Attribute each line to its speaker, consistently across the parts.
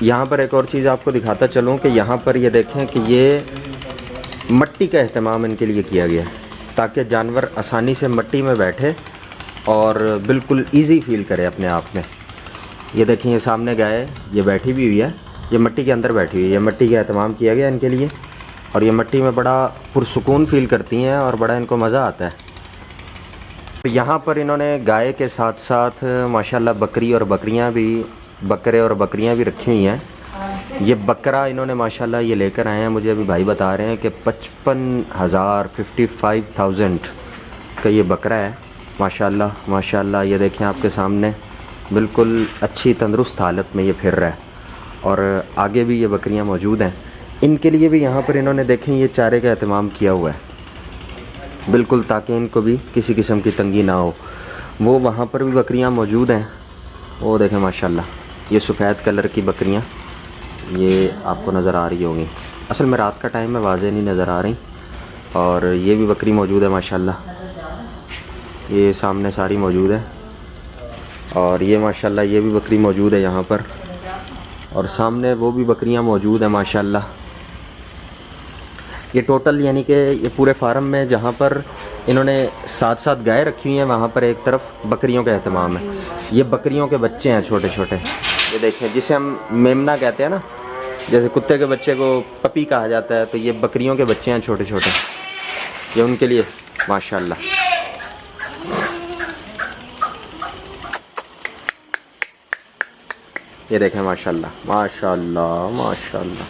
Speaker 1: यहाँ पर एक और चीज़ आपको दिखाता चलूँ कि यहाँ पर ये देखें कि ये मट्टी का एहतमाम इनके लिए किया गया है ताकि जानवर आसानी से मट्टी में बैठे और बिल्कुल इजी फील करे अपने आप में। ये देखें ये सामने गाय ये बैठी भी हुई है, ये मट्टी के अंदर बैठी हुई है। ये मट्टी का एहतमाम किया गया इनके लिए और ये मट्टी में बड़ा पुरसुकून फील करती हैं और बड़ा इनको मज़ा आता है। तो यहाँ पर इन्होंने गाय के साथ साथ माशाल्लाह बकरी और बकरियाँ भी बकरे और बकरियाँ भी रखी हुई हैं। ये बकरा इन्होंने माशाल्लाह ये लेकर आए हैं, मुझे अभी भाई बता रहे हैं कि 55,000 का ये बकरा है। माशाल्लाह माशाल्लाह ये देखें आपके सामने बिल्कुल अच्छी तंदुरुस्त हालत में ये फिर रहा है और आगे भी ये बकरियां मौजूद हैं। इनके लिए भी यहाँ पर इन्होंने देखें ये चारे का एहतमाम किया हुआ है बिल्कुल ताकि इनको भी किसी किस्म की तंगी ना हो। वो वहाँ पर भी बकरियां मौजूद हैं, वो देखें माशाल्लाह ये सफ़ेद कलर की बकरियां ये आपको नज़र आ रही होंगी। असल में रात का टाइम है वाज़े नहीं नज़र आ रही। और ये भी बकरी मौजूद है माशाल्लाह, ये सामने सारी मौजूद है। और ये माशाल्लाह ये भी बकरी मौजूद है यहाँ पर और सामने वो भी बकरियाँ मौजूद हैं माशाल्लाह। ये टोटल यानी कि ये पूरे फार्म में जहाँ पर इन्होंने साथ साथ गाय रखी हुई हैं वहाँ पर एक तरफ बकरियों का एहतमाम है। ये बकरियों के बच्चे हैं छोटे छोटे, ये देखें जिसे हम मेमना कहते हैं ना, जैसे कुत्ते के बच्चे को पपी कहा जाता है, तो ये बकरियों के बच्चे हैं छोटे छोटे, ये उनके लिए माशाल्लाह। ये देखें माशाल्लाह माशाल्लाह माशाल्लाह।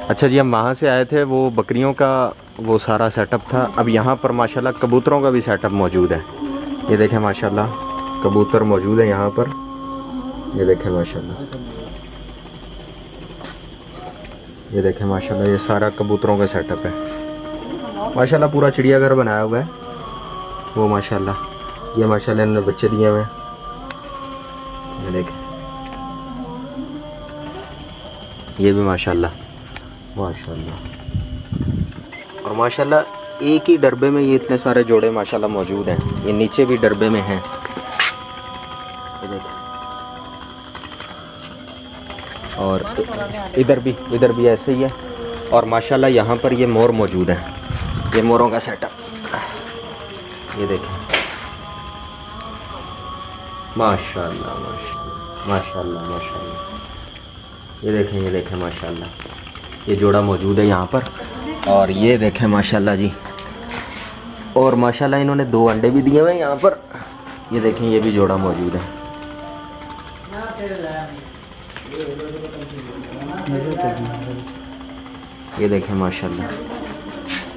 Speaker 1: अच्छा जी, हम वहाँ से आए थे, वो बकरियों का वो सारा सेटअप था। अब यहाँ पर माशाल्लाह कबूतरों का भी सेटअप मौजूद है। ये देखें माशाल्लाह कबूतर मौजूद है यहाँ पर, ये देखें माशाल्लाह। ये देखें माशाल्लाह ये सारा कबूतरों का सेटअप है माशाल्लाह। पूरा चिड़ियाघर बनाया हुआ है वो माशाल्लाह। ये माशाल्लाह इन्होंने बच्चे दिए हुए हैं, ये देखें। ये भी माशाल्लाह माशाल्लाह। और माशाल्लाह एक ही डरबे में ये इतने सारे जोड़े माशाल्लाह मौजूद हैं। ये नीचे भी डरबे में हैं, ये देखें। और इधर भी ऐसे ही है। और माशाल्लाह यहाँ पर ये मोर मौजूद हैं, ये मोरों का सेटअप ये देखें माशाल्लाह माशाल्लाह माशाल्लाह माशाल्लाह। ये देखें माशाल्लाह ये जोड़ा मौजूद है यहाँ पर। और ये देखें माशाल्लाह जी, और माशाल्लाह इन्होंने 2 अंडे भी दिए हुए हैं यहाँ पर। ये देखें ये भी जोड़ा मौजूद है। ये देखें माशाल्लाह,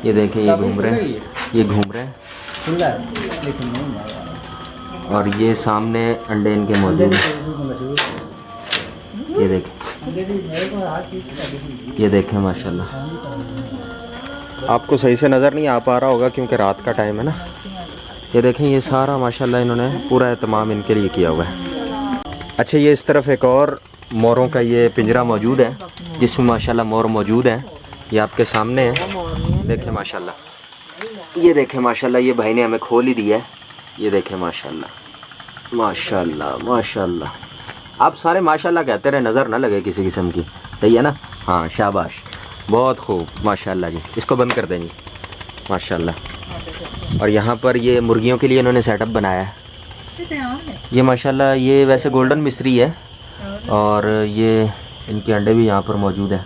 Speaker 1: ये देखें ये घूम रहे हैं, ये घूम रहे हैं। और ये सामने अंडे इनके मौजूद हैं, ये देखें, ये देखें माशाल्लाह। आपको सही से नज़र नहीं आ पा रहा होगा क्योंकि रात का टाइम है ना। ये देखें ये सारा माशाल्लाह इन्होंने पूरा एहतमाम इनके लिए किया हुआ है। अच्छा, ये इस तरफ एक और मोरों का ये पिंजरा मौजूद है जिसमें माशाल्लाह मोर मौजूद हैं। ये आपके सामने है, देखें माशाल्लाह। ये देखें माशाल्लाह ये भाई ने हमें खोल ही दिया है। ये देखें माशाल्लाह माशाल्लाह माशाल्लाह। आप सारे माशाल्लाह कहते रहे, नज़र ना लगे किसी किस्म की, सही है ना। हाँ शाबाश, बहुत खूब माशाल्लाह जी। इसको बंद कर देंगे माशाल्लाह। और यहाँ पर ये मुर्गियों के लिए इन्होंने सेटअप बनाया है। ये माशाल्लाह ये वैसे गोल्डन मिस्री है और ये इनके अंडे भी यहाँ पर मौजूद हैं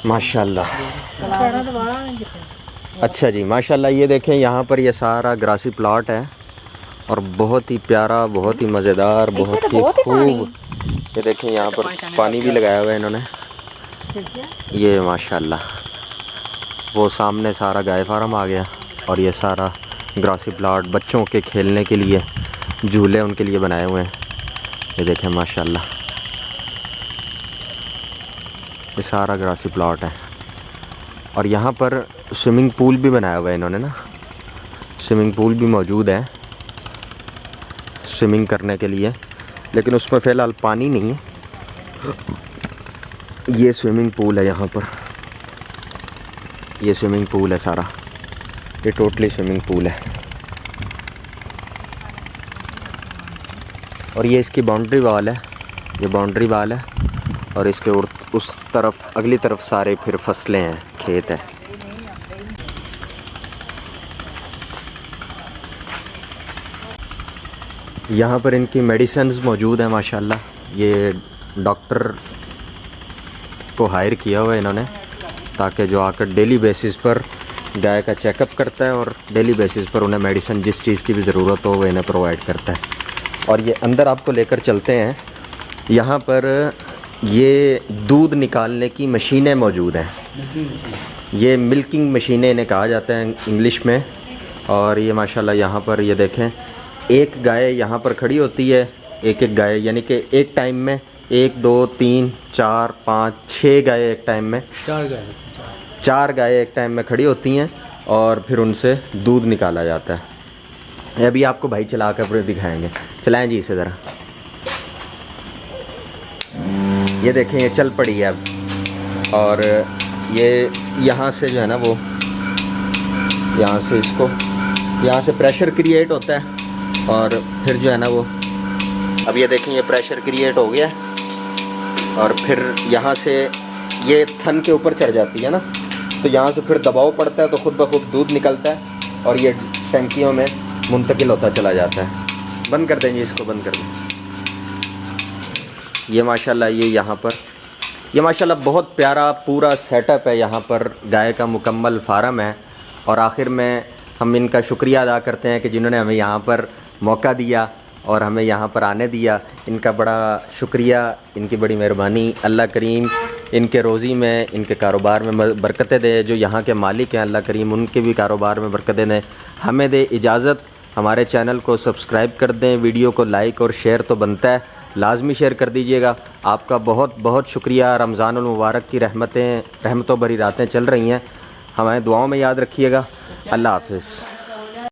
Speaker 1: माशाल्लाह। अच्छा जी माशाल्लाह। ये देखें यहाँ पर ये सारा ग्रासी प्लॉट है और बहुत ही प्यारा, बहुत ही मज़ेदार, बहुत ही खूब। ये देखें यहाँ पर पानी भी लगाया हुआ है इन्होंने। ये माशाल्लाह वो सामने सारा गाय फार्म आ गया और ये सारा ग्रासी प्लॉट, बच्चों के खेलने के लिए झूले उनके लिए बनाए हुए हैं। ये देखें माशाल्लाह ये सारा ग्रासी प्लॉट है। और यहाँ पर स्विमिंग पूल भी बनाया हुआ है इन्होंने ना, स्विमिंग पूल भी मौजूद है स्विमिंग करने के लिए, लेकिन उसमें फ़िलहाल पानी नहीं है। ये स्विमिंग पूल है यहाँ पर, ये स्विमिंग पूल है सारा, ये टोटली स्विमिंग पूल है। और ये इसकी बाउंड्री वाल है, ये बाउंड्री वाल है और इसके उस तरफ अगली तरफ सारे फिर फसलें हैं, खेत है। यहाँ पर इनकी मेडिसिन्स मौजूद है माशाल्लाह। ये डॉक्टर को हायर किया हुआ है इन्होंने ताकि जो आकर डेली बेसिस पर गाय का चेकअप करता है और डेली बेसिस पर उन्हें मेडिसिन जिस चीज़ की भी ज़रूरत हो वो इन्हें प्रोवाइड करता है। और ये अंदर आपको लेकर चलते हैं। यहाँ पर ये दूध निकालने की मशीनें मौजूद हैं, ये मिल्किंग मशीनें इन्हें कहा जाता है इंग्लिश में। और ये माशाल्लाह यहाँ पर ये देखें, एक गाय यहाँ पर खड़ी होती है, एक एक गाय, यानी कि एक टाइम में 1 2 3 4 5 6 गाय एक टाइम में, 4 गाय एक टाइम में खड़ी होती हैं और फिर उनसे दूध निकाला जाता है। अभी आपको भाई चला कर दिखाएंगे, चलाएं जी इसे ज़रा। ये देखें ये चल पड़ी है अब, और ये यहाँ से जो है ना वो यहाँ से इसको यहाँ से प्रेशर क्रिएट होता है और फिर जो है ना वो, अब ये देखें ये प्रेशर क्रिएट हो गया और फिर यहाँ से ये थन के ऊपर चढ़ जाती है ना, तो यहाँ से फिर दबाव पड़ता है तो खुद ब खुद दूध निकलता है और ये टंकियों में मुंतकिल होता चला जाता है। बंद कर देंगे इसको, बंद कर दें। ये माशाल्लाह ये यहाँ पर ये माशाल्लाह बहुत प्यारा पूरा सेटअप है। यहाँ पर गाय का मुकम्मल फार्म है और आखिर में हम इनका शुक्रिया अदा करते हैं कि जिन्होंने हमें यहाँ पर मौका दिया और हमें यहाँ पर आने दिया। इनका बड़ा शुक्रिया, इनकी बड़ी मेहरबानी। अल्लाह करीम इनके रोज़ी में, इनके कारोबार में बरकतें दे। जो यहाँ के मालिक हैं अल्लाह करीम उनके भी कारोबार में बरकतें दें। हमें दे इजाज़त, हमारे चैनल को सब्सक्राइब कर दें, वीडियो को लाइक और शेयर तो बनता है, लाजमी शेयर कर दीजिएगा। आपका बहुत बहुत शुक्रिया। रमज़ानुल मुबारक की रहमतों भरी रातें चल रही हैं, हमें दुआओं में याद रखिएगा। अल्लाह हाफ़िज़।